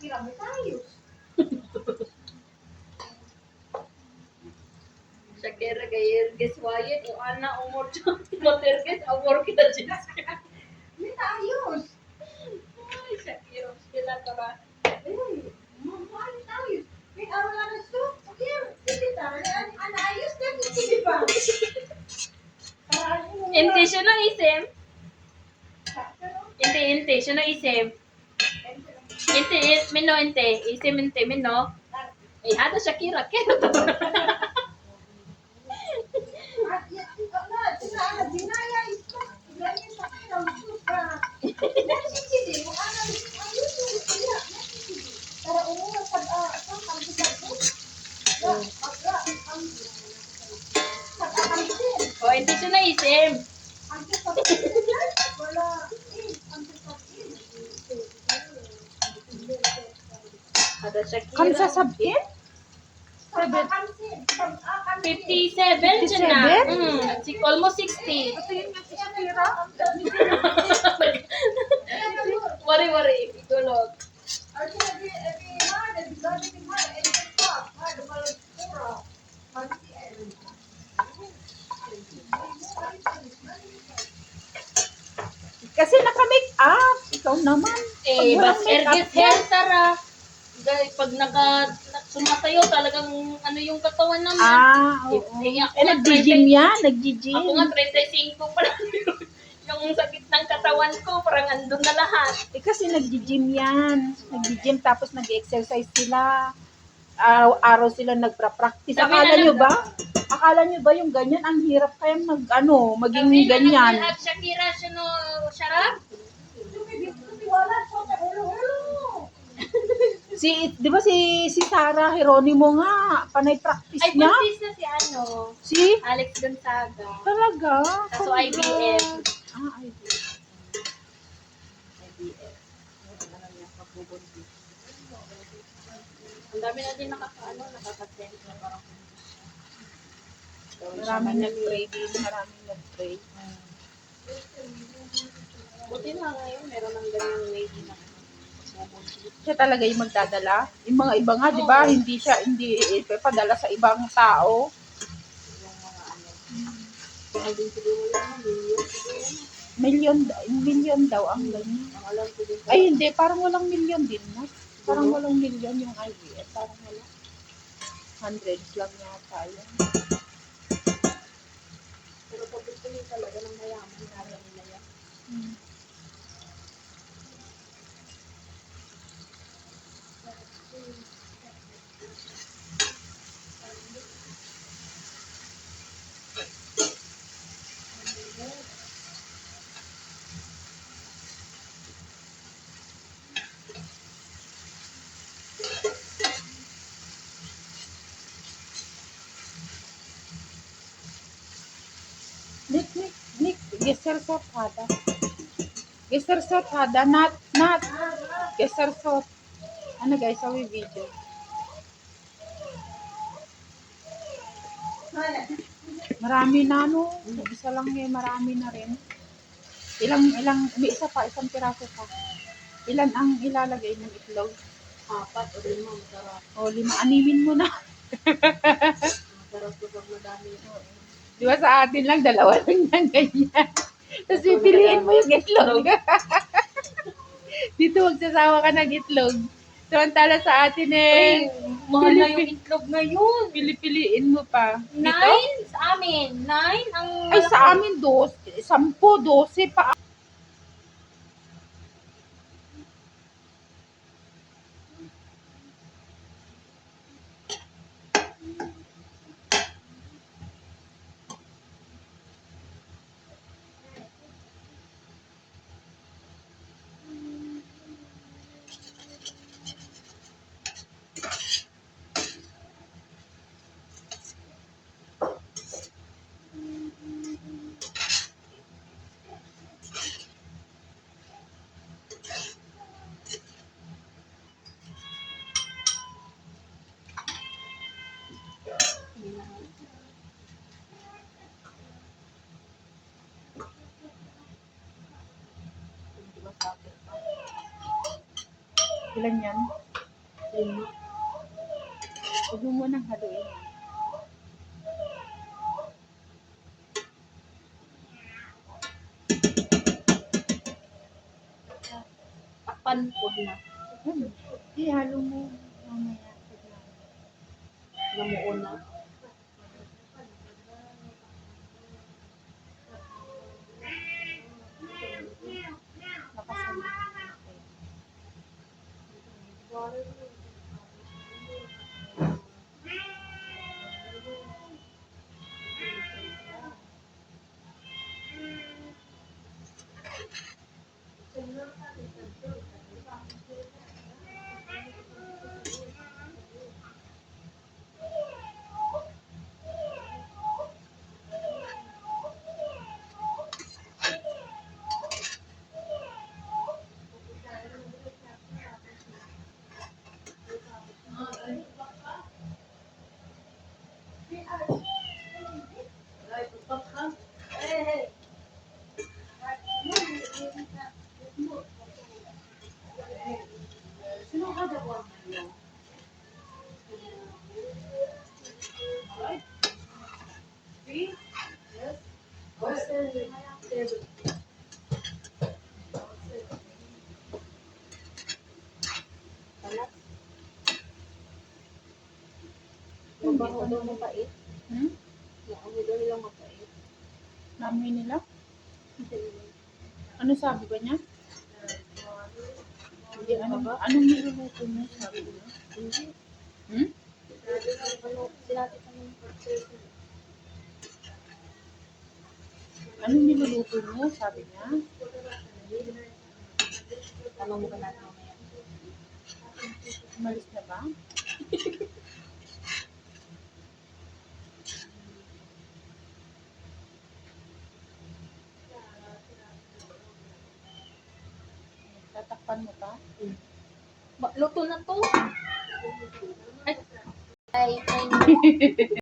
Shakira, may tayo. Shakira kay Erges Wyatt o ana umor Moterges award kita Jessica. May tayo. Ay, Shakira sila tara. May tayo. May araw na ito. Okay, kita. Anayos na hindi ba? Inte siya na isim. Inte siya na isim. Inte mino inte isim inte mino. Eh ada Shakira kaya o inte siya na isim. Ada Shakira. Kan sasabihin? 57 siya na. Almost 60. Wari-wari. Igulog. Kasi naka-make up. Ikaw naman. Eh, Pag walang bas make up Erges hair, tara. Pag sumatayo, talagang ano yung katawan naman. Oo. Ako Eh, nga, nag-gym yan. Ako Nag-gym. nga, 35 pa lang. Yung sakit ng katawan ko, parang andun na lahat. Eh, kasi nag-gym yan. Nag-gym tapos nag-exercise sila. Araw-araw sila nagpa-practice. Sabi Akala na nyo ba? Akala nyo ba yung ganyan? Ang hirap kaya maging Sabi na ganyan. at Shakira, sino, Sharab? Di ba si Sarah Geronimo nga, panay practice Ay, niya? buntis na si ano, Si? Alex Gonzaga. Talaga? Kaso IVF. IVF. Ang dami natin nakaka-send na parang Maraming nag-pray din, maraming nag-pray. buti na ngayon, meron ng ganyang lady na Siya talaga yung magdadala. Yung mga iba nga, di ba, hindi ipadala sa ibang tao. Mahal din siguro yun, Million daw ang ganyan. ang alam ko din. Ay, hindi, parang walang million din na. Parang walang million yung IVF. Parang wala. Hundreds lang yata yun. Pero pag gusto nyo talaga ng mayaman, kaya nila yan. Nick, gesersot hada. Gesersot hada, not. Gesersot. Ano guys, sabi video. Marami na isa lang marami na rin. May isa pa, isang piraso pa. Ilan ang ilalagay ng itlog? 4 o 5, masarap. O 5, animin mo na. Masarap kapag madami. Di ba sa atin lang, 2 lang ng ganyan. Tapos pipiliin mo yung itlog. Dito magsasawa ka ng itlog. Samantala sa atin Mahal na yung itlog ngayon. piliin mo pa. 9 Dito? sa amin. 9 ang Ay, sa amin 10, 12 pa. Ilan yan? Huwag mo munang haluin. Takpan po na. Ihalo mo. Mamaya. Namuuna. Lakasan mo. Mabaho daw mapait. Hmm? Maamoy daw nilang mapait. Naamoy nila? Ano sabi ba niya? Hindi, anong niluluto mo? Sabi niya. Hindi. Hmm? Ano, sinati kami. Anong niluluto mo? Sabi niya. Tanong mo ka natin mamaya. Umalis na ba? Tatakpan mo pa? Luto na to. Ay, ay,